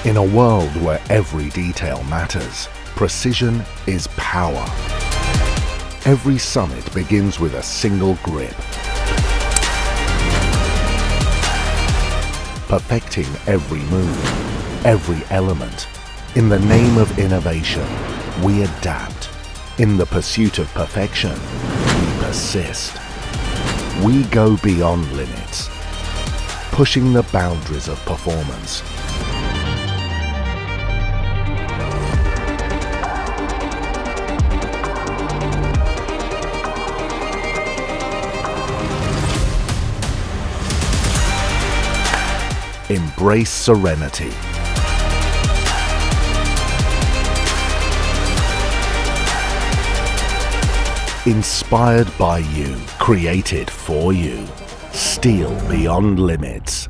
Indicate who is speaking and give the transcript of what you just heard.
Speaker 1: In a world where every detail matters, precision is power. Every summit begins with a single grip. Perfecting every move, every element. In the name of innovation, we adapt. In the pursuit of perfection, we persist. We go beyond limits, pushing the boundaries of performance. Embrace serenity. Inspired by you, created for you. Steel beyond limits.